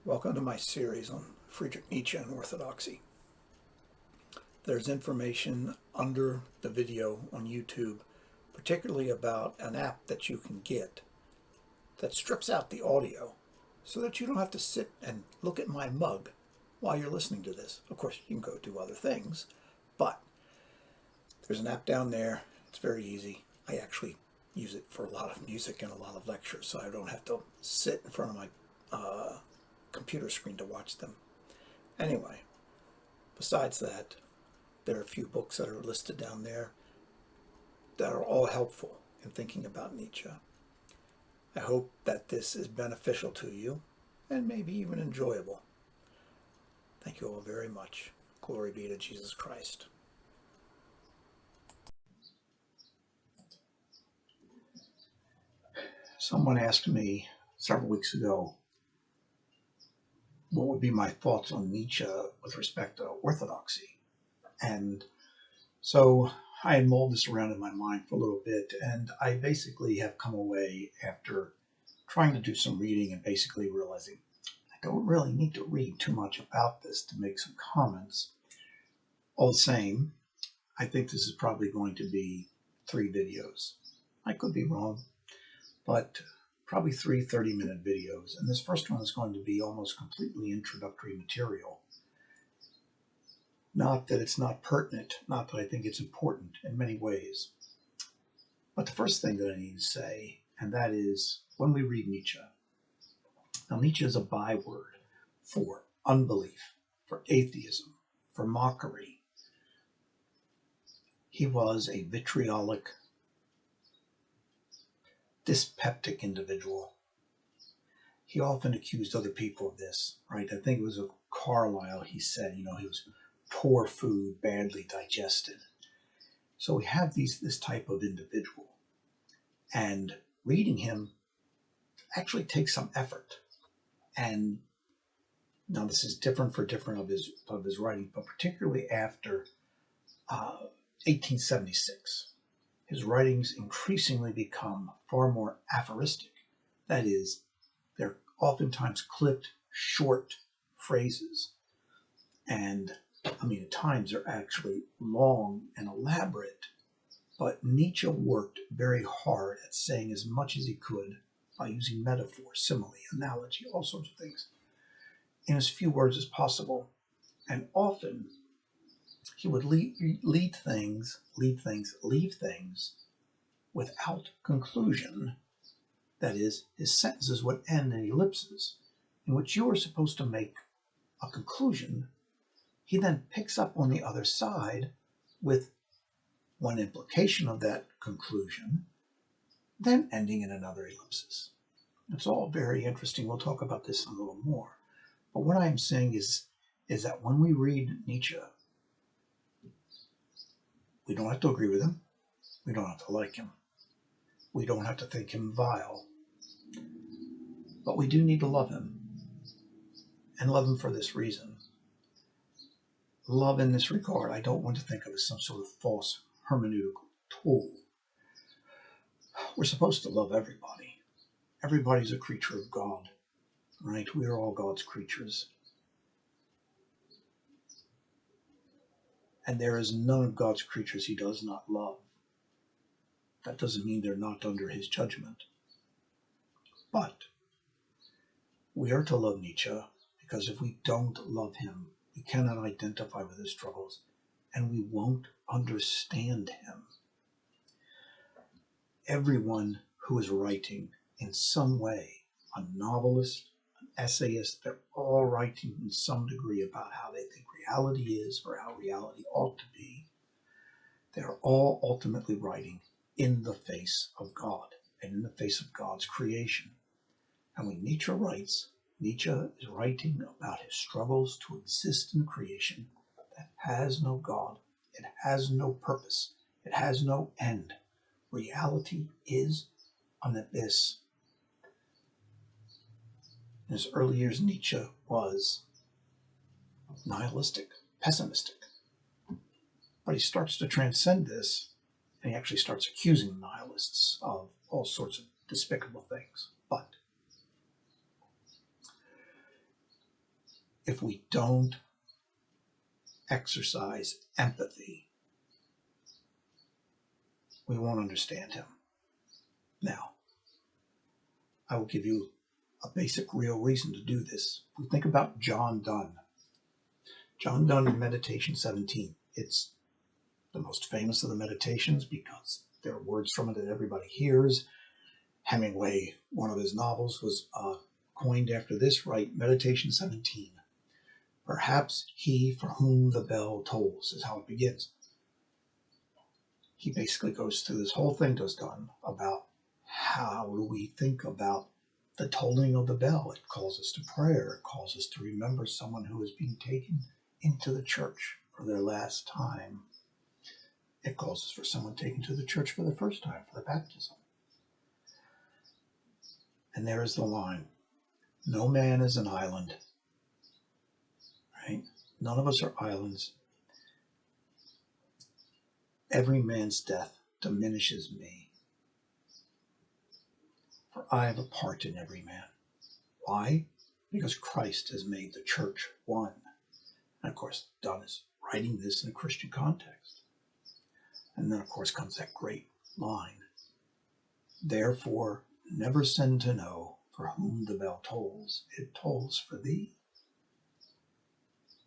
Welcome to my series on Friedrich Nietzsche and orthodoxy. There's information under the video on YouTube, particularly about an app that you can get that strips out the audio so that you don't have to sit and look at my mug while you're listening to this. Of course, you can go do other things, but there's an app down there. It's very easy. I actually use it for a lot of music and a lot of lectures, so I don't have to sit in front of my computer screen to watch them. Anyway, besides that, there are a few books that are listed down there that are all helpful in thinking about Nietzsche. I hope that this is beneficial to you and maybe even enjoyable. Thank you all very much. Glory be to Jesus Christ. Someone asked me several weeks ago what would be my thoughts on Nietzsche with respect to orthodoxy. And so I had mulled this around in my mind for a little bit, and I basically have come away after trying to do some reading and basically realizing I don't really need to read too much about this to make some comments. All the same, I think this is probably going to be 3 videos. I could be wrong, but probably 3 30-minute videos. And this first one is going to be almost completely introductory material. Not that it's not pertinent, not that I think it's important in many ways. But the first thing that I need to say, and that is when we read Nietzsche. Now, Nietzsche is a byword for unbelief, for atheism, for mockery. He was a vitriolic, dyspeptic individual. He often accused other people of this, right? I think it was of Carlyle. He said, he was poor food, badly digested. So we have this type of individual, and reading him actually takes some effort. And now this is different for different of his writing, but particularly after 1876. His writings increasingly become far more aphoristic. That is, they're oftentimes clipped, short phrases. And, at times they're actually long and elaborate. But Nietzsche worked very hard at saying as much as he could by using metaphor, simile, analogy, all sorts of things, in as few words as possible. And often he would leave things without conclusion. That is, his sentences would end in ellipses, in which you are supposed to make a conclusion. He then picks up on the other side with one implication of that conclusion, then ending in another ellipsis. It's all very interesting. We'll talk about this a little more. But what I'm saying is that when we read Nietzsche, we don't have to agree with him. We don't have to like him. We don't have to think him vile. But we do need to love him. And love him for this reason. Love in this regard, I don't want to think of as some sort of false hermeneutical tool. We're supposed to love everybody. Everybody's a creature of God, right? We are all God's creatures. And there is none of God's creatures he does not love. That doesn't mean they're not under his judgment. But we are to love Nietzsche because if we don't love him, we cannot identify with his struggles and we won't understand him. Everyone who is writing in some way, a novelist, an essayist, they're all writing in some degree about how they think reality is or how reality ought to be. They're all ultimately writing in the face of God and in the face of God's creation. And when Nietzsche writes, Nietzsche is writing about his struggles to exist in creation that has no God, it has no purpose, it has no end. Reality is an abyss. In his early years, Nietzsche was nihilistic, pessimistic. But he starts to transcend this, and he actually starts accusing nihilists of all sorts of despicable things. But if we don't exercise empathy, we won't understand him. Now, I will give you a basic real reason to do this. If we think about John Donne in Meditation 17, it's the most famous of the meditations because there are words from it that everybody hears. Hemingway, one of his novels, was coined after this, right? Meditation 17. Perhaps he for whom the bell tolls is how it begins. He basically goes through this whole thing, does Donne, about how do we think about the tolling of the bell. It calls us to prayer. It calls us to remember someone who is being taken into the church for their last time. It calls us for someone taken to the church for the first time, for the baptism. And there is the line, no man is an island, right? None of us are islands. Every man's death diminishes me, for I have a part in every man. Why? Because Christ has made the church one. And of course, Donne is writing this in a Christian context. And then, of course, comes that great line, therefore, never send to know for whom the bell tolls. It tolls for thee.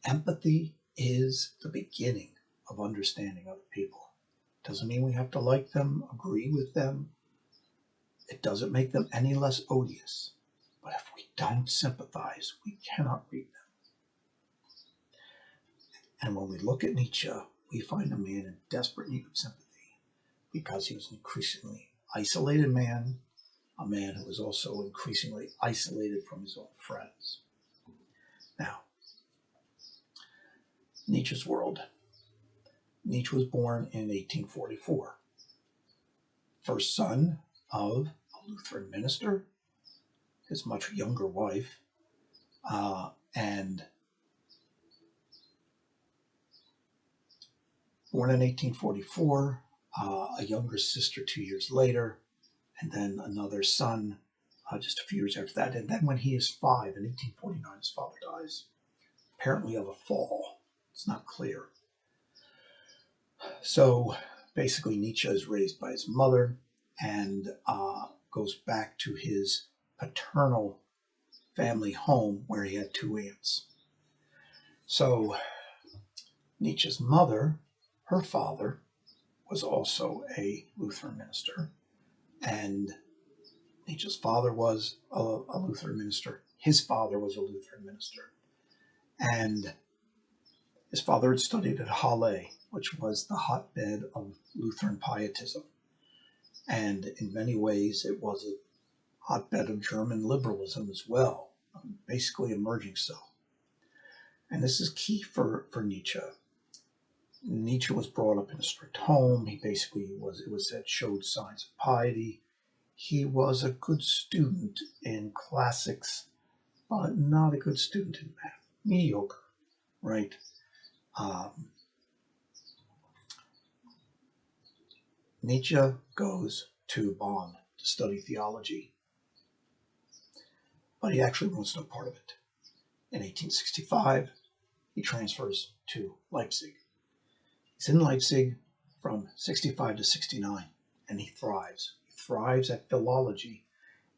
Empathy is the beginning of understanding other people. Doesn't mean we have to like them, agree with them. It doesn't make them any less odious. But if we don't sympathize, we cannot read them. And when we look at Nietzsche, we find a man in desperate need of sympathy because he was an increasingly isolated man, a man who was also increasingly isolated from his own friends. Now, Nietzsche's world. Nietzsche was born in 1844, first son of a Lutheran minister, his much younger wife, and born in 1844, a younger sister 2 years later, and then another son just a few years after that. And then when he is 5, in 1849, his father dies, apparently of a fall. It's not clear. So basically Nietzsche is raised by his mother and goes back to his paternal family home where he had 2 aunts. So Nietzsche's mother, her father, was also a Lutheran minister, and Nietzsche's father was a Lutheran minister. His father was a Lutheran minister. And his father had studied at Halle, which was the hotbed of Lutheran pietism. And in many ways, it was a hotbed of German liberalism as well, basically emerging so. And this is key for Nietzsche. Nietzsche was brought up in a strict home. He basically was, it was said, showed signs of piety. He was a good student in classics, but not a good student in math. Mediocre, right? Nietzsche goes to Bonn to study theology, but he actually wants no part of it. In 1865, he transfers to Leipzig. He's in Leipzig from 65 to 69, and he thrives. He thrives at philology,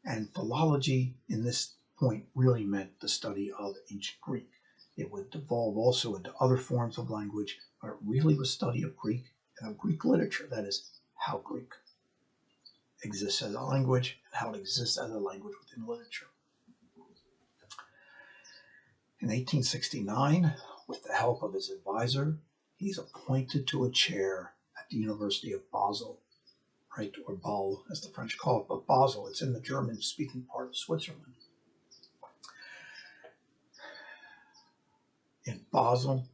and philology in this point really meant the study of ancient Greek. It would devolve also into other forms of language, but it really was study of Greek and of Greek literature, that is, how Greek exists as a language and how it exists as a language within literature. In 1869, with the help of his advisor, he's appointed to a chair at the University of Basle, right, or Basle as the French call it, but Basel, it's in the German-speaking part of Switzerland. In Basel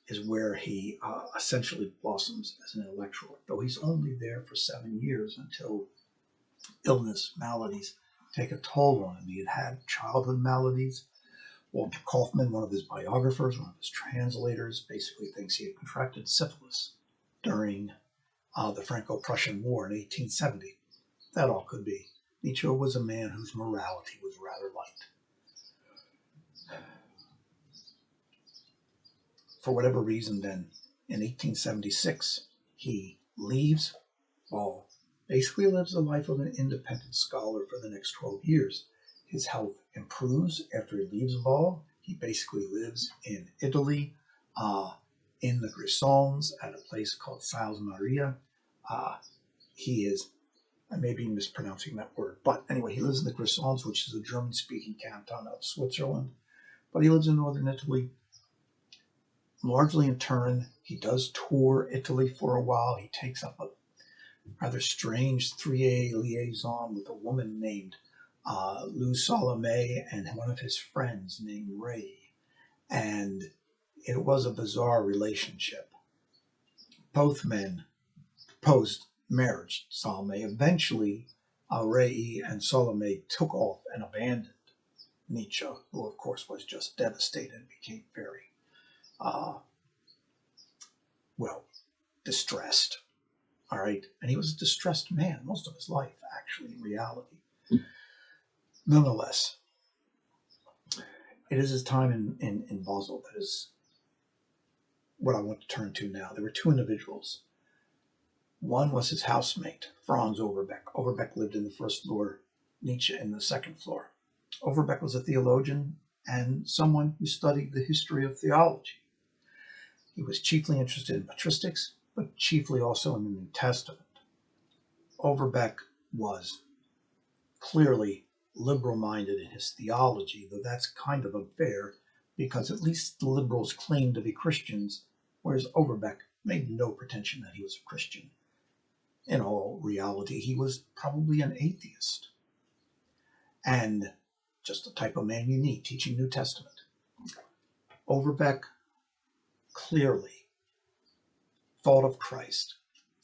is where he essentially blossoms as an intellectual, though he's only there for 7 years until illness, maladies take a toll on him. He had had childhood maladies. Walter Kauffman, one of his biographers, one of his translators, basically thinks he had contracted syphilis during the Franco-Prussian War in 1870. That all could be. Nietzsche was a man whose morality was rather light. for whatever reason, then in 1876, he leaves Basle, basically lives the life of an independent scholar for the next 12 years. His health improves after he leaves Basle. He basically lives in Italy, in the Grisons, at a place called Sals Maria. He is, I may be mispronouncing that word, but anyway, he lives in the Grisons, which is a German-speaking canton of Switzerland. But he lives in northern Italy, largely in Turin. He does tour Italy for a while. He takes up a rather strange 3A liaison with a woman named Lou Salome and one of his friends named Ray. And it was a bizarre relationship. Both men proposed marriage to Salome. Eventually, Ray and Salome took off and abandoned Nietzsche, who of course was just devastated and became very, distressed. All right. And he was a distressed man most of his life, actually, in reality. Nonetheless, it is his time in Basel that is what I want to turn to now. There were two individuals. One was his housemate, Franz Overbeck. Overbeck lived in the first floor, Nietzsche in the second floor. Overbeck was a theologian and someone who studied the history of theology. He was chiefly interested in patristics, but chiefly also in the New Testament. Overbeck was clearly liberal-minded in his theology, though that's kind of unfair because at least the liberals claimed to be Christians, whereas Overbeck made no pretension that he was a Christian. In all reality, he was probably an atheist and just the type of man you need teaching New Testament. Overbeck clearly thought of Christ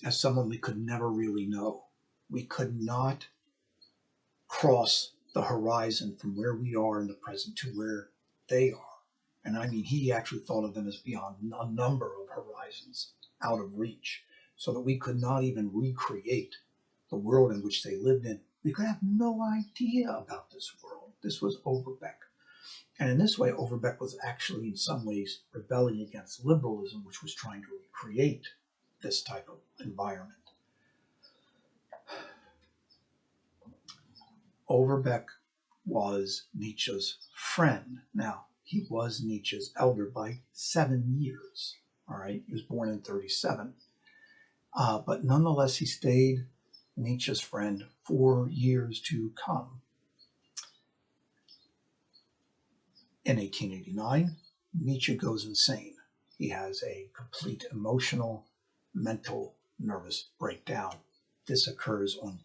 as someone we could never really know. We could not cross the horizon from where we are in the present to where they are. And I mean, he actually thought of them as beyond a number of horizons out of reach, so that we could not even recreate the world in which they lived in. We could have no idea about this world. This was Overbeck. And in this way, Overbeck was actually in some ways rebelling against liberalism, which was trying to recreate this type of environment. Overbeck was Nietzsche's friend. Now, he was Nietzsche's elder by 7 years. All right, he was born in 1937. But nonetheless, he stayed Nietzsche's friend for years to come. In 1889, Nietzsche goes insane. He has a complete emotional, mental, nervous breakdown. This occurs on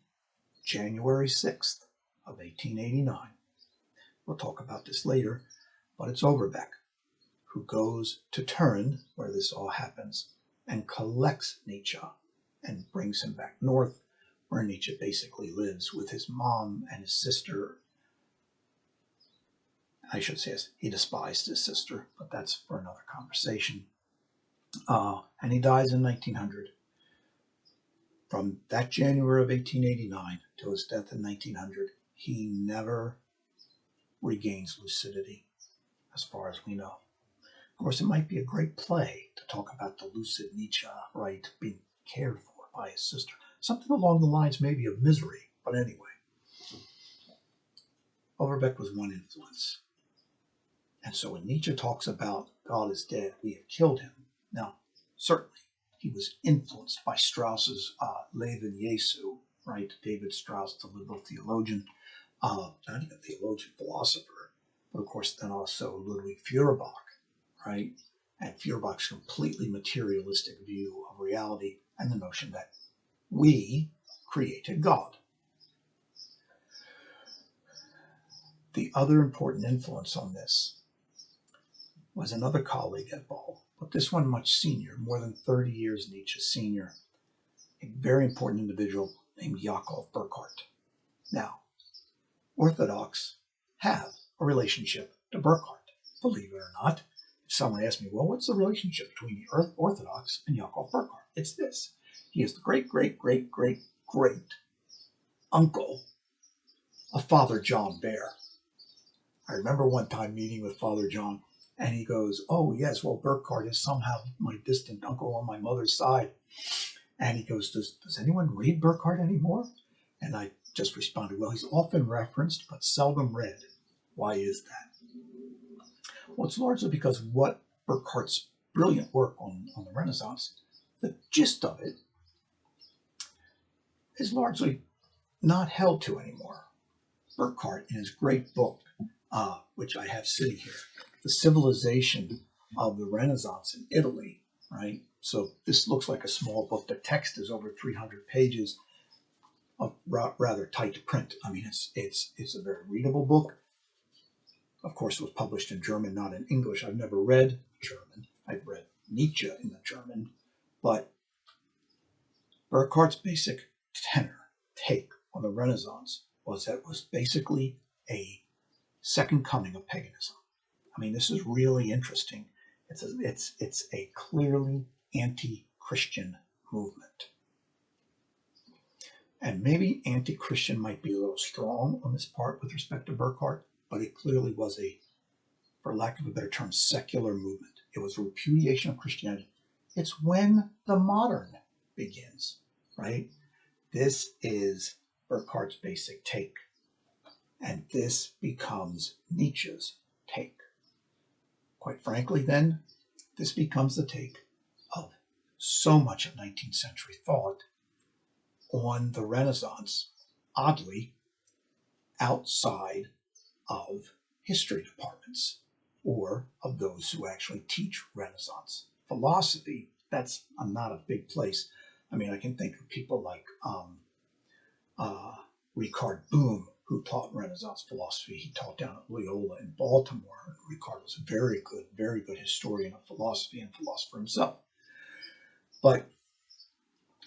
January 6th of 1889. We'll talk about this later, but it's Overbeck who goes to Turin, where this all happens, and collects Nietzsche and brings him back north, where Nietzsche basically lives with his mom and his sister. I should say he despised his sister, but that's for another conversation. And he dies in 1900. From that January of 1889 to his death in 1900, he never regains lucidity, as far as we know. Of course, it might be a great play to talk about the lucid Nietzsche, right, being cared for by his sister. Something along the lines maybe of Misery, but anyway. Overbeck was one influence. And so when Nietzsche talks about God is dead, we have killed him. Now, certainly, he was influenced by Strauss's Leben Jesu, right? David Strauss, the liberal theologian, not even theologian, philosopher, but of course then also Ludwig Feuerbach, right? And Feuerbach's completely materialistic view of reality and the notion that we created God. The other important influence on this was another colleague at Basle, but this one much senior, more than 30 years Nietzsche's senior, a very important individual named Yackov Burckhardt. Now, Orthodox have a relationship to Burckhardt, believe it or not. If someone asks me, well, what's the relationship between the Orthodox and Yackov Burckhardt? It's this. He is the great uncle of Father John Bear. I remember one time meeting with Father John. And he goes, oh, yes, well, Burckhardt is somehow my distant uncle on my mother's side. And he goes, does anyone read Burckhardt anymore? And I just responded, well, he's often referenced, but seldom read. Why is that? Well, it's largely because what Burckhardt's brilliant work on the Renaissance, the gist of it, is largely not held to anymore. Burckhardt, in his great book, which I have sitting here, The Civilization of the Renaissance in Italy, right? So this looks like a small book. The text is over 300 pages of rather tight print. I mean, it's a very readable book. Of course, it was published in German, not in English. I've never read German. I've read Nietzsche in the German, but Burckhardt's basic take on the Renaissance was that it was basically a second coming of paganism. I mean, this is really interesting. It's a clearly anti-Christian movement. And maybe anti-Christian might be a little strong on this part with respect to Burckhardt, but it clearly was a, for lack of a better term, secular movement. It was a repudiation of Christianity. It's when the modern begins, right? This is Burckhardt's basic take. And this becomes Nietzsche's take. Quite frankly, then, this becomes the take of so much of 19th century thought on the Renaissance, oddly, outside of history departments or of those who actually teach Renaissance philosophy. That's not a big place. I mean, I can think of people like Richard Boom, who taught Renaissance philosophy. He taught down at Loyola in Baltimore. Richard was a very good historian of philosophy and philosopher himself. But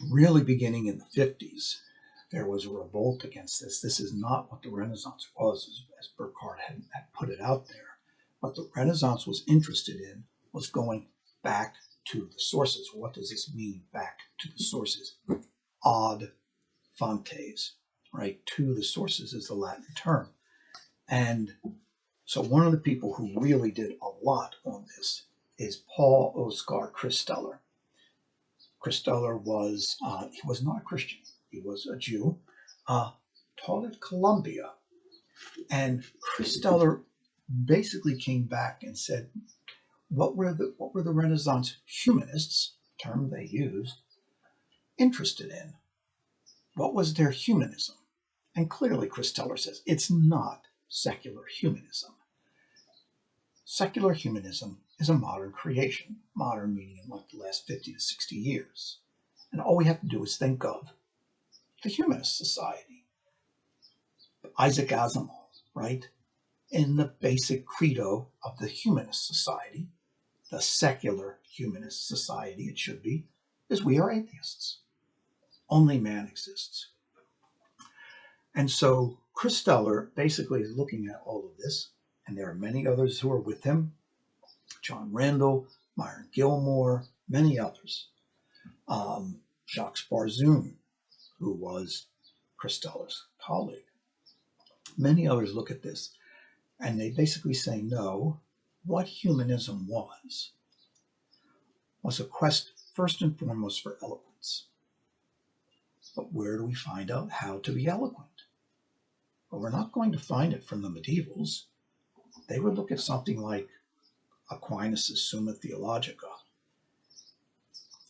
really beginning in the 50s, there was a revolt against this. This is not what the Renaissance was, as Burckhardt had put it out there. What the Renaissance was interested in was going back to the sources. What does this mean, back to the sources? Ad fontes, right? To the sources is the Latin term. And so one of the people who really did a lot on this is Paul Oskar Christeller. Christeller was, he was not a Christian. He was a Jew, taught at Columbia. And Christeller basically came back and said, what were the Renaissance humanists, term they used, interested in? What was their humanism? And clearly Christeller says it's not secular humanism. Secular humanism is a modern creation, modern meaning in like the last 50 to 60 years. And all we have to do is think of the humanist society. Isaac Asimov, right? In the basic credo of the humanist society, the secular humanist society, it should be, is we are atheists. Only man exists. And so Christeller basically is looking at all of this, and there are many others who are with him, John Randall, Myron Gilmore, many others. Jacques Barzoon, who was Christeller's colleague. Many others look at this, and they basically say, no, what humanism was a quest first and foremost for eloquence. But where do we find out how to be eloquent? Well, we're not going to find it from the medievals. They would look at something like Aquinas' Summa Theologica.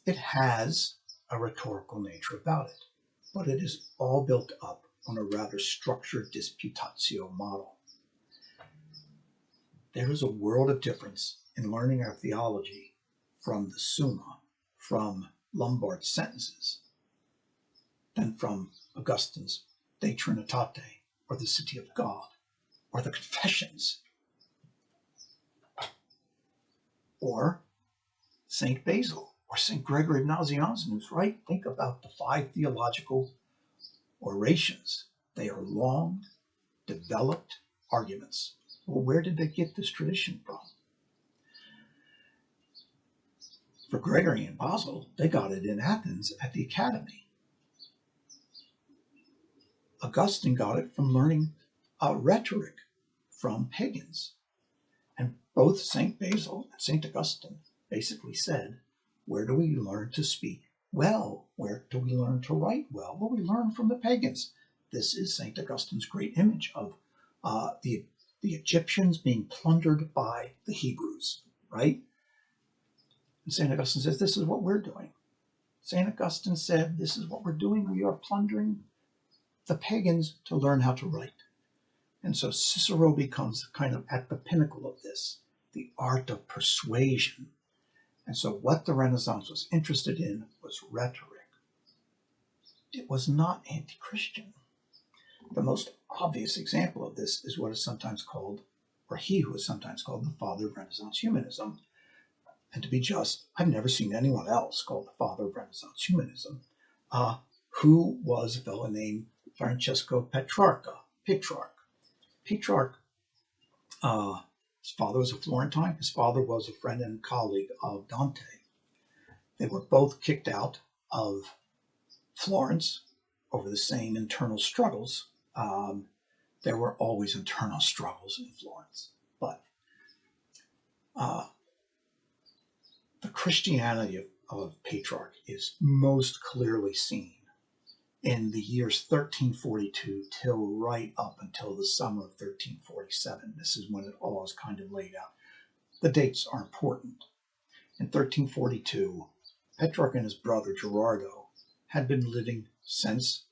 It has a rhetorical nature about it, but it is all built up on a rather structured disputatio model. There is a world of difference in learning our theology from the Summa, from Lombard's sentences, than from Augustine's De Trinitate, or the City of God, or the Confessions, or St. Basil, or St. Gregory of Nazianzus, right? Think about the 5 theological orations. They are long, developed arguments. Well, where did they get this tradition from? For Gregory in Basel, they got it in Athens at the Academy. Augustine got it from learning rhetoric from pagans. And both St. Basil and St. Augustine basically said, where do we learn to speak well? Where do we learn to write well? Well, we learn from the pagans. This is St. Augustine's great image of the Egyptians being plundered by the Hebrews, right? And St. Augustine says, this is what we're doing. St. Augustine said, this is what we're doing. We are plundering the pagans to learn how to write. And so Cicero becomes kind of at the pinnacle of this, the art of persuasion. And so what the Renaissance was interested in was rhetoric. It was not anti-Christian. The most obvious example of this is what is sometimes called, or he who is sometimes called, the father of Renaissance humanism. And to be just, I've never seen anyone else called the father of Renaissance humanism, who was a fellow named Francesco Petrarch. Petrarch, his father was a Florentine. His father was a friend and colleague of Dante. They were both kicked out of Florence over the same internal struggles. There were always internal struggles in Florence, but the Christianity of Petrarch is most clearly seen in the years 1342 till right up until the summer of 1347. This is when it all is kind of laid out. The dates are important. In 1342, Petrarch and his brother Gerardo had been living since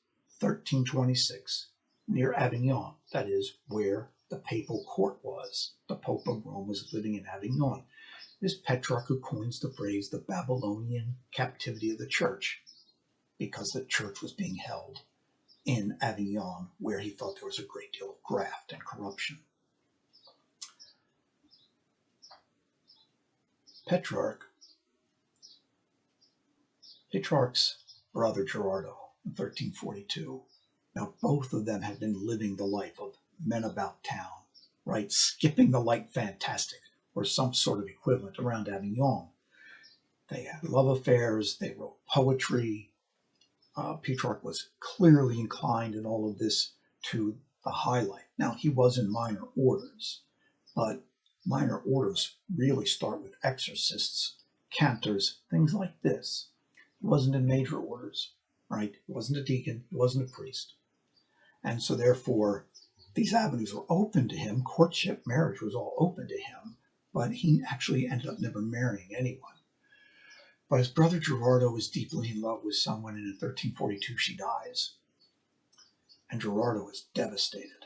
1326 near Avignon, that is, where the papal court was. The Pope of Rome was living in Avignon. It is Petrarch who coins the phrase the Babylonian captivity of the church, because the church was being held in Avignon, where he thought there was a great deal of graft and corruption. Petrarch's brother Gerardo in 1342. Now, both of them had been living the life of men about town, right? Skipping the light fantastic, or some sort of equivalent around Avignon. They had love affairs, they wrote poetry. Petrarch was clearly inclined in all of this to the high life. Now, he was in minor orders, but minor orders really start with exorcists, cantors, things like this. He wasn't in major orders, right? He wasn't a deacon, he wasn't a priest. And so therefore, these avenues were open to him. Courtship, marriage was all open to him, but he actually ended up never marrying anyone. But his brother Gerardo was deeply in love with someone, and in 1342 she dies. And Gerardo is devastated.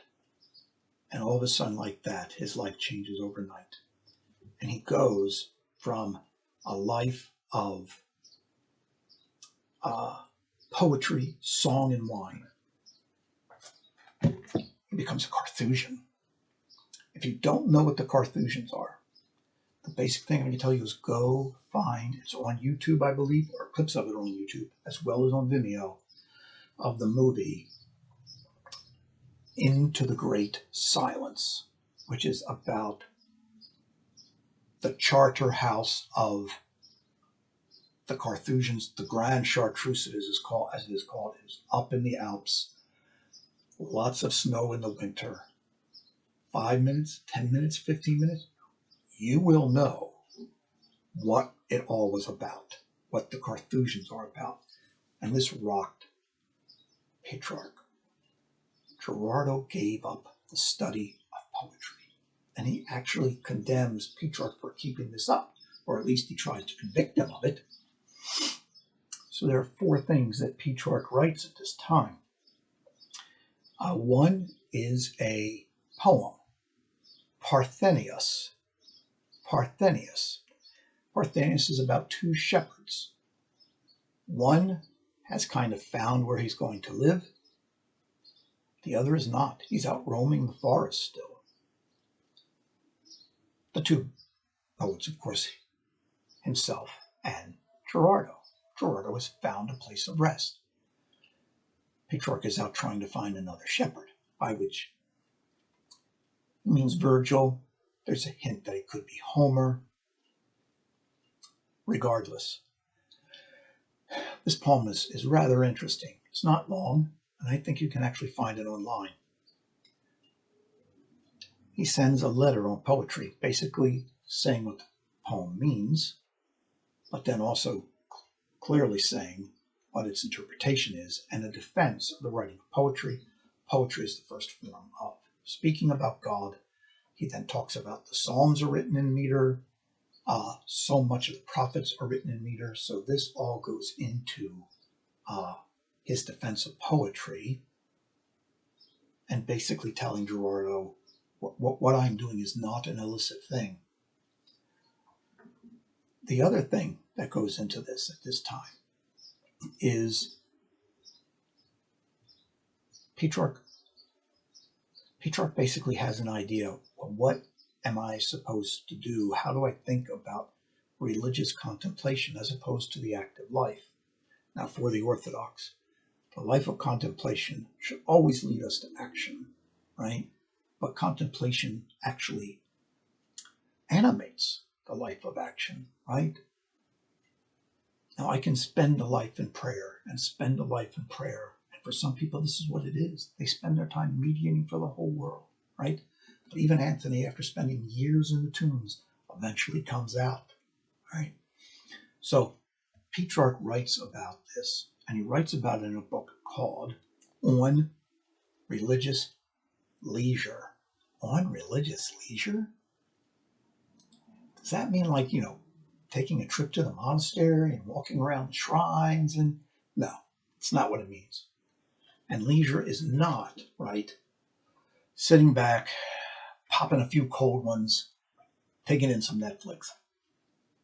And all of a sudden, like that, his life changes overnight. And he goes from a life of poetry, song, and wine. He becomes a Carthusian. If you don't know what the Carthusians are, the basic thing I can tell you is go find, it's on YouTube, I believe, or clips of it on YouTube, as well as on Vimeo, of the movie Into the Great Silence, which is about the charter house of the Carthusians. The Grand Chartreuse, as it is called, is up in the Alps. Lots of snow in the winter. 5 minutes, 10 minutes, 15 minutes. You will know what it all was about, what the Carthusians are about. And this rocked Petrarch. Gerardo gave up the study of poetry. And he actually condemns Petrarch for keeping this up, or at least he tries to convict him of it. So there are 4 things that Petrarch writes at this time. One is a poem, Parthenius. Parthenius is about 2 shepherds. One has kind of found where he's going to live. The other is not. He's out roaming the forest still. The 2 poets, of course, himself and Gerardo. Gerardo has found a place of rest. Petrarch is out trying to find another shepherd, by which it means Virgil. There's a hint that it could be Homer. Regardless, this poem is rather interesting. It's not long, and I think you can actually find it online. he sends a letter on poetry, basically saying what the poem means, but then also clearly saying what its interpretation is, and a defense of the writing of poetry. Poetry is the first form of speaking about God. He then talks about the Psalms are written in meter. So much of the prophets are written in meter. So this all goes into his defense of poetry, and basically telling Gerardo what I'm doing is not an illicit thing. The other thing that goes into this at this time is Petrarch basically has an idea of what am I supposed to do? How do I think about religious contemplation as opposed to the active life? Now, for the Orthodox, the life of contemplation should always lead us to action, right? But contemplation actually animates the life of action, right? Now, I can spend a life in prayer and spend a life in prayer. And for some people, this is what it is. They spend their time mediating for the whole world, right? But even Anthony, after spending years in the tombs, eventually comes out, right? So Petrarch writes about this, and he writes about it in a book called On Religious Leisure. On religious leisure? Does that mean like, taking a trip to the monastery and walking around the shrines? And no, it's not what it means. And leisure is not, right, sitting back, popping a few cold ones, taking in some Netflix.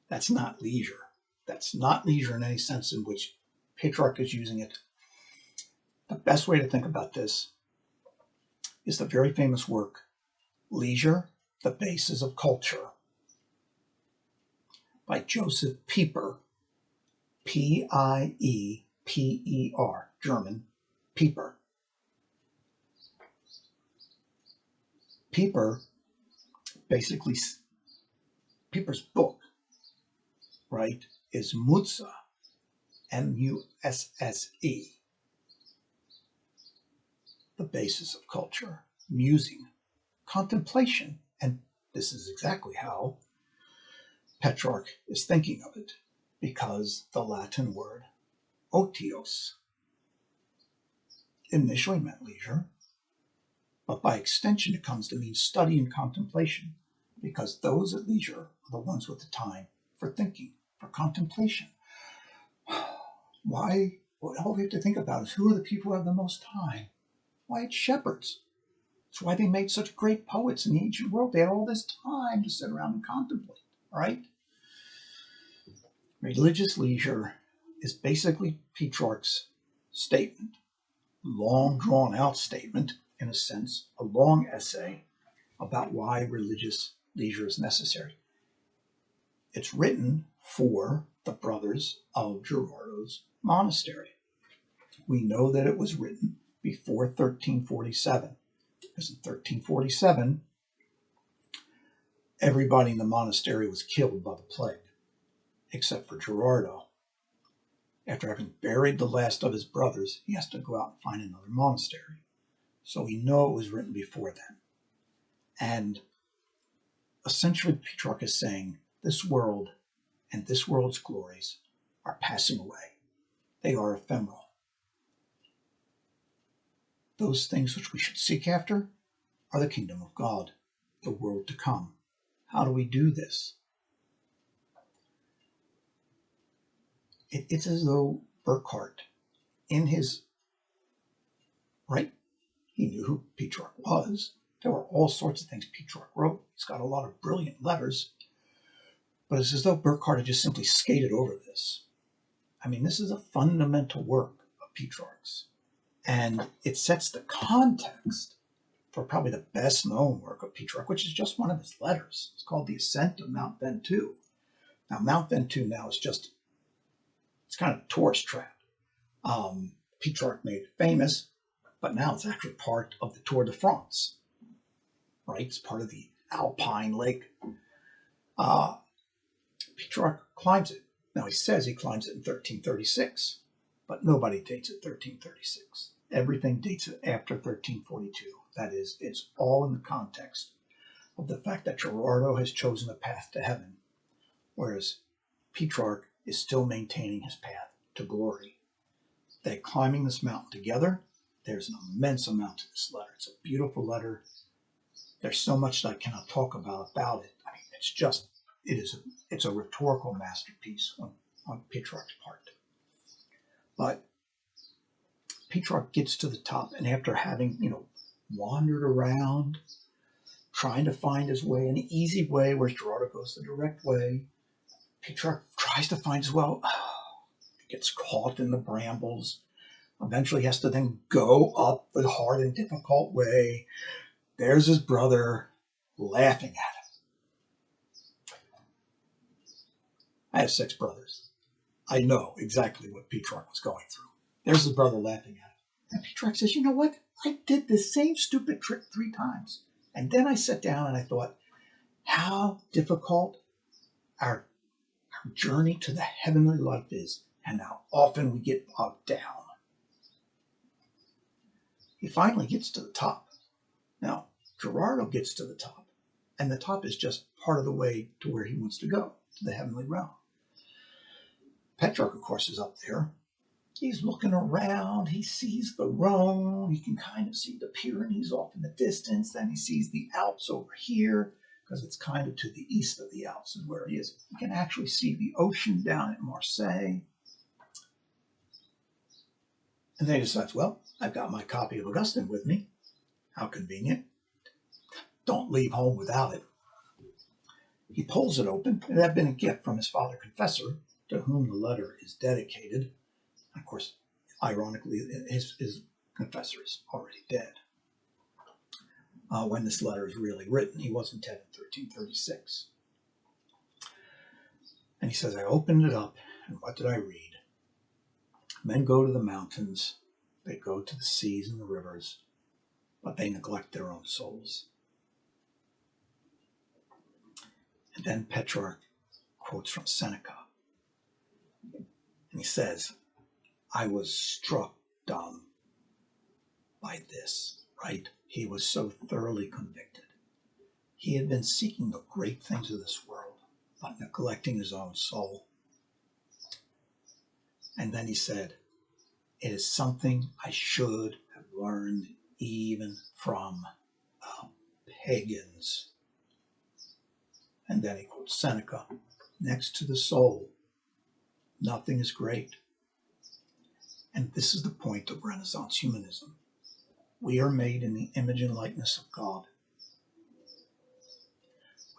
That's not leisure. That's not leisure in any sense in which Petrarch is using it. The best way to think about this is the very famous work, Leisure, the Basis of Culture, by Joseph Pieper, Pieper, German, Pieper. Pieper's book, right, is Musse, Musse, the basis of culture, musing, contemplation. And this is exactly how Petrarch is thinking of it, because the Latin word otios initially meant leisure, but by extension it comes to mean study and contemplation, because those at leisure are the ones with the time for thinking, for contemplation. Why? What all we have to think about is who are the people who have the most time? Why, it's shepherds. That's why they made such great poets in the ancient world. They had all this time to sit around and contemplate, right? Religious leisure is basically Petrarch's statement, long drawn out statement, in a sense, a long essay about why religious leisure is necessary. It's written for the brothers of Gerardo's monastery. We know that it was written before 1347, because in 1347, everybody in the monastery was killed by the plague, except for Gerardo. After having buried the last of his brothers, he has to go out and find another monastery. So we know it was written before then. And essentially, Petrarch is saying this world and this world's glories are passing away. They are ephemeral. Those things which we should seek after are the kingdom of God, the world to come. How do we do this? It's as though Burckhardt, in his right, he knew who Petrarch was. There were all sorts of things Petrarch wrote. He's got a lot of brilliant letters. But it's as though Burckhardt had just simply skated over this. I mean, this is a fundamental work of Petrarch's. And it sets the context for probably the best known work of Petrarch, which is just one of his letters. It's called The Ascent of Mount Ventoux. Now, Mount Ventoux now is just, it's kind of a tourist trap. Petrarch made it famous, but now it's actually part of the Tour de France, right? It's part of the Alpine Lake. Petrarch climbs it. Now, he says he climbs it in 1336, but nobody dates it 1336. Everything dates it after 1342. That is, it's all in the context of the fact that Gerardo has chosen a path to heaven, whereas Petrarch is still maintaining his path to glory. They're climbing this mountain together. There's an immense amount to this letter. It's a beautiful letter. There's so much that I cannot talk about it. I mean, it's a rhetorical masterpiece on Petrarch's part. But Petrarch gets to the top, and after having, wandered around, trying to find his way, an easy way, where Gerardo goes the direct way, Petrarch tries to find his way. Gets caught in the brambles. Eventually has to then go up the hard and difficult way. There's his brother laughing at him. I have 6 brothers. I know exactly what Petrarch was going through. There's his brother laughing at him. And Petrarch says, you know what? I did this same stupid trick 3 times. And then I sat down and I thought, how difficult our journey to the heavenly life is, and how often we get bogged down. He finally gets to the top. Now, Gerardo gets to the top, and the top is just part of the way to where he wants to go, to the heavenly realm. Petrarch, of course, is up there. He's looking around. He sees the Rhone. He can kind of see the Pyrenees off in the distance. Then he sees the Alps over here, because it's kind of to the east of the Alps is where he is. You can actually see the ocean down at Marseille. And then he decides, well, I've got my copy of Augustine with me. How convenient. Don't leave home without it. He pulls it open. It had been a gift from his father confessor, to whom the letter is dedicated. Of course, ironically, his confessor is already dead. When this letter is really written, he wasn't dead in 1336. And he says, I opened it up, and what did I read? Men go to the mountains, they go to the seas and the rivers, but they neglect their own souls. And then Petrarch quotes from Seneca. And he says, I was struck dumb by this, right? He was so thoroughly convicted. He had been seeking the great things of this world, but neglecting his own soul. And then he said, it is something I should have learned even from pagans. And then he quotes Seneca, next to the soul, nothing is great. And this is the point of Renaissance humanism. We are made in the image and likeness of God.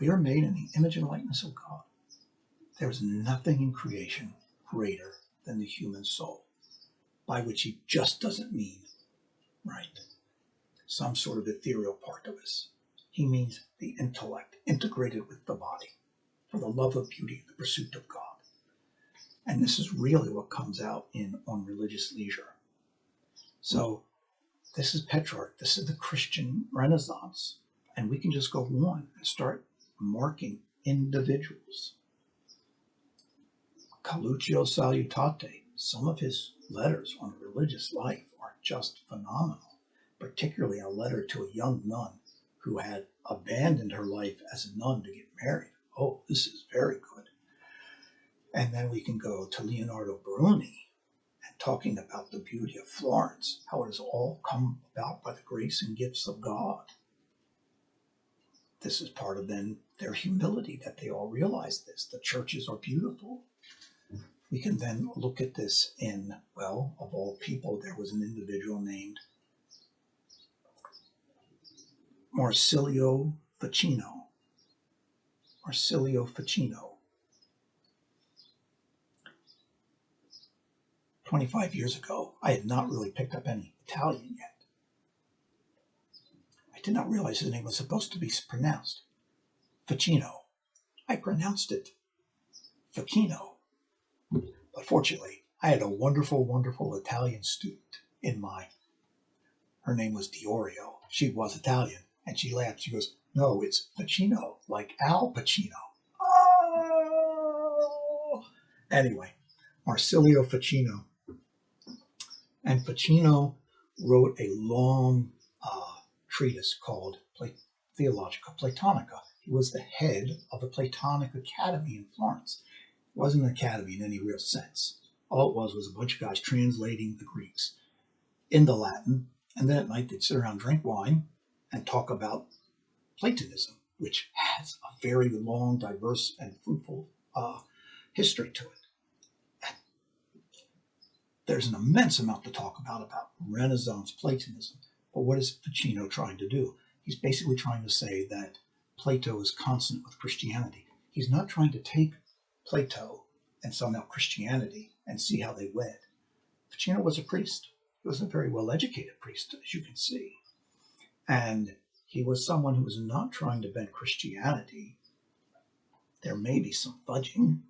We are made in the image and likeness of God. There is nothing in creation greater than the human soul, by which he just doesn't mean, right, some sort of ethereal part of us. He means the intellect integrated with the body for the love of beauty and the pursuit of God. And this is really what comes out on Religious Leisure. So this is Petrarch. This is the Christian Renaissance. And we can just go on and start marking individuals. Coluccio Salutate, some of his letters on religious life are just phenomenal, particularly a letter to a young nun who had abandoned her life as a nun to get married. Oh, this is very good. And then we can go to Leonardo Bruni and talking about the beauty of Florence, how it has all come about by the grace and gifts of God. This is part of then their humility, that they all realize this. The churches are beautiful. We can then look at this in, well, of all people, there was an individual named Marsilio Ficino. Marsilio Ficino. 25 years ago, I had not really picked up any Italian yet. I did not realize his name was supposed to be pronounced Ficino. I pronounced it Ficino. But fortunately, I had a wonderful, wonderful Italian student in her name was Diorio. She was Italian, and she laughed. She goes, no, it's Pacino, like Al Pacino. Oh! Anyway, Marsilio Ficino. And Ficino wrote a long treatise called Theologica Platonica. He was the head of the Platonic Academy in Florence. It wasn't an academy in any real sense. All it was a bunch of guys translating the Greeks into Latin, and then at night they'd sit around, drink wine, and talk about Platonism, which has a very long, diverse, and fruitful history to it. There's an immense amount to talk about Renaissance Platonism. But what is Ficino trying to do? He's basically trying to say that Plato is consonant with Christianity. He's not trying to take Plato and somehow Christianity and see how they wed. Ficino was a priest. He was a very well-educated priest, as you can see. And he was someone who was not trying to bend Christianity. There may be some fudging,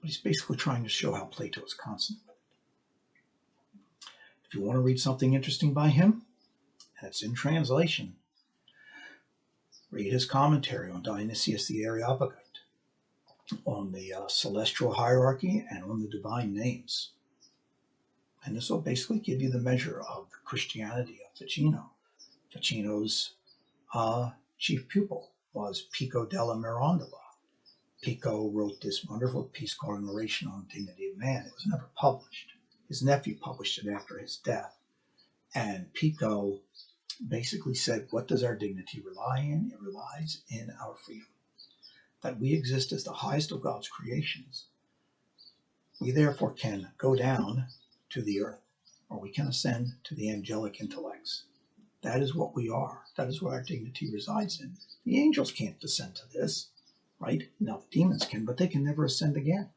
but he's basically trying to show how Plato is consonant with it. If you want to read something interesting by him, and it's in translation, read his commentary on Dionysius the Areopagite, on the celestial hierarchy, and on the divine names. And this will basically give you the measure of the Christianity of Ficino. Ficino's chief pupil was Pico della Mirandola. Pico wrote this wonderful piece called An Oration on the Dignity of Man. It was never published. His nephew published it after his death. And Pico basically said, what does our dignity rely in? It relies in our freedom. That we exist as the highest of God's creations. We therefore can go down to the earth, or we can ascend to the angelic intellects. That is what we are. That is what our dignity resides in. The angels can't descend to this, right? Now the demons can, but they can never ascend again.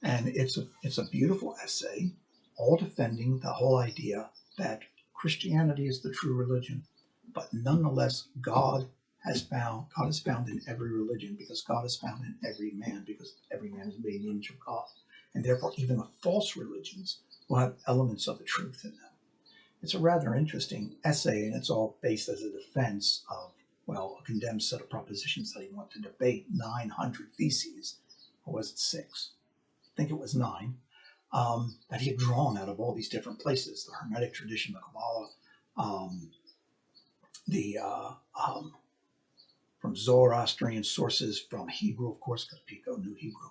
And it's a beautiful essay, all defending the whole idea that Christianity is the true religion, but nonetheless God is found in every religion, because God is found in every man, because every man is made in the image of God. And therefore even the false religions will have elements of the truth in them. It's a rather interesting essay, and it's all based as a defense of, well, a condemned set of propositions that he wanted to debate, 900 theses, or was it 6? I think it was 9, that he had drawn out of all these different places, the Hermetic tradition, the Kabbalah, from Zoroastrian sources, from Hebrew, of course, because Pico knew Hebrew.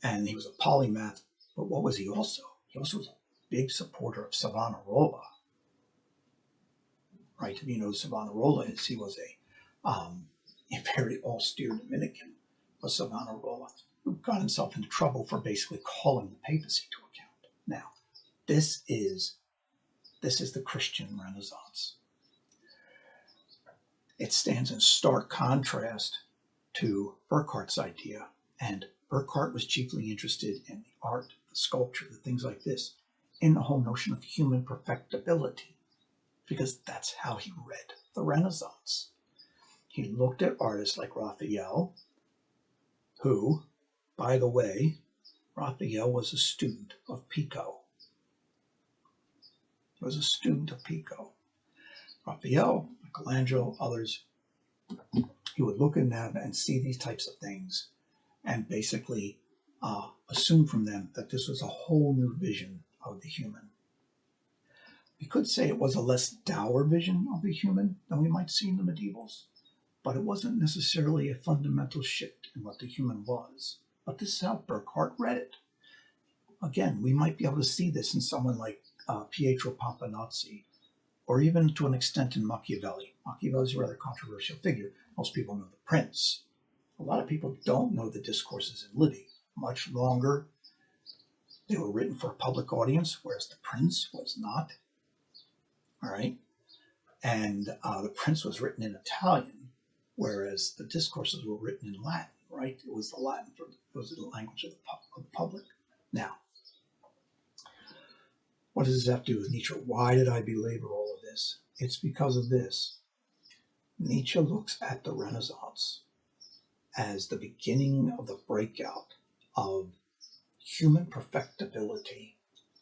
And he was a polymath, but what was he also? He also was a big supporter of Savonarola. Right? If you know who Savonarola is, he was a very austere Dominican, was Savonarola, who got himself into trouble for basically calling the papacy to account. Now, this is the Christian Renaissance. It stands in stark contrast to Burckhardt's idea, and Burckhardt was chiefly interested in the art, the sculpture, the things like this, in the whole notion of human perfectibility, because that's how he read the Renaissance. He looked at artists like Raphael, who, by the way, Raphael was a student of Pico. He was a student of Pico. Raphael, Michelangelo, others, he would look at them and see these types of things and basically assume from them that this was a whole new vision of the human. We could say it was a less dour vision of the human than we might see in the medievals, but it wasn't necessarily a fundamental shift in what the human was. But this is how Burckhardt read it. Again, we might be able to see this in someone like Pietro Pomponazzi, or even to an extent in Machiavelli. Machiavelli is a rather controversial figure. Most people know the Prince. A lot of people don't know the discourses in Livy. Much longer. They were written for a public audience, whereas the Prince was not. All right. And the Prince was written in Italian, whereas the discourses were written in Latin, right? It was the language of the public. Now, what does this have to do with Nietzsche? Why did I belabor all of this? It's because of this. Nietzsche looks at the Renaissance as the beginning of the breakout of human perfectibility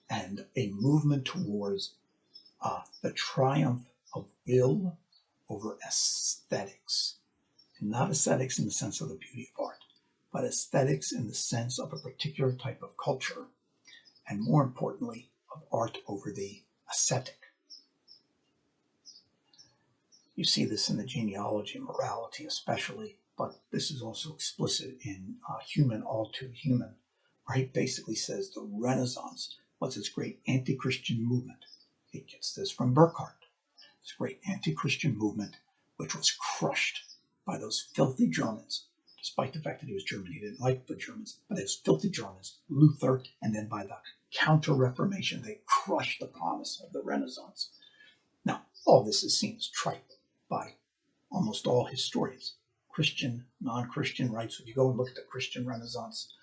and a movement towards the triumph of will over aesthetics. And not aesthetics in the sense of the beauty of art, but aesthetics in the sense of a particular type of culture, and more importantly, of art over the ascetic. You see this in the genealogy of morality especially, but this is also explicit in Human, All Too Human, where he basically says the Renaissance was this great anti-Christian movement. He gets this from Burckhardt. This great anti-Christian movement which was crushed by those filthy Germans. Despite the fact that he was German, he didn't like the Germans, but those filthy Germans, Luther, and then by the Counter-Reformation, they crushed the promise of the Renaissance. Now, all this is seen as trite by almost all historians, Christian, non-Christian, right? So if you go and look at the Christian Renaissance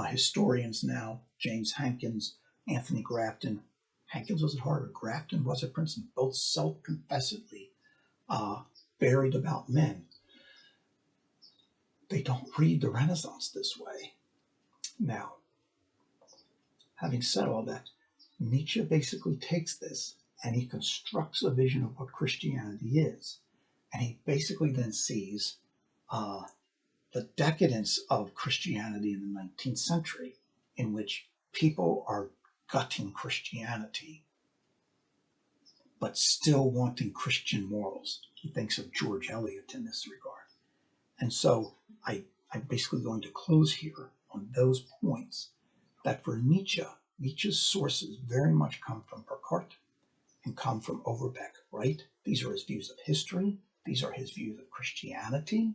historians now, James Hankins, Anthony Grafton. Hankins was at Harvard, Grafton was at Princeton, both self-confessedly very devout men. They don't read the Renaissance this way. Now, having said all that, Nietzsche basically takes this and he constructs a vision of what Christianity is. And he basically then sees the decadence of Christianity in the 19th century, in which people are gutting Christianity, but still wanting Christian morals. He thinks of George Eliot in this regard. And so I'm basically going to close here on those points, that for Nietzsche, Nietzsche's sources very much come from Burckhardt and come from Overbeck, right? These are his views of history. These are his views of Christianity.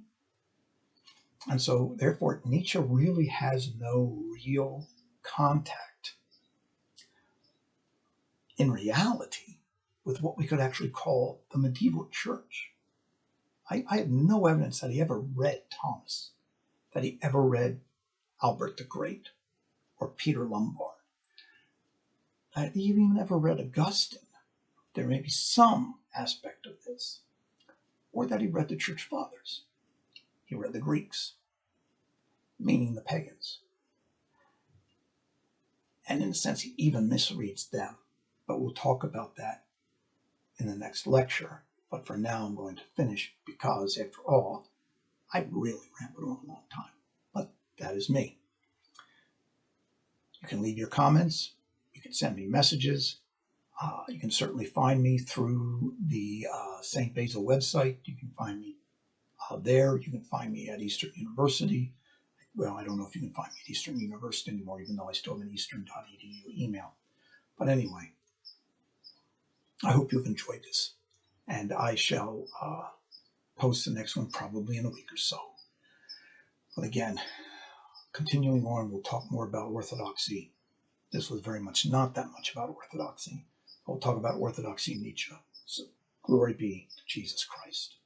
And so, therefore, Nietzsche really has no real contact in reality with what we could actually call the medieval church. I have no evidence that he ever read Thomas, that he ever read Albert the Great or Peter Lombard, that he even ever read Augustine. There may be some aspect of this, or that he read the church fathers. He read the Greeks, meaning the pagans. And in a sense, he even misreads them. But we'll talk about that in the next lecture. But for now, I'm going to finish because, after all, I really rambled on a long time. But that is me. You can leave your comments. You can send me messages. You can certainly find me through the St. Basle website. You can find me there. You can find me at Eastern University. Well, I don't know if you can find me at Eastern University anymore, even though I still have an eastern.edu email. But anyway, I hope you've enjoyed this. And I shall post the next one probably in a week or so. But again, continuing on, we'll talk more about orthodoxy. This was very much not that much about orthodoxy. We'll talk about orthodoxy and Nietzsche. So glory be to Jesus Christ.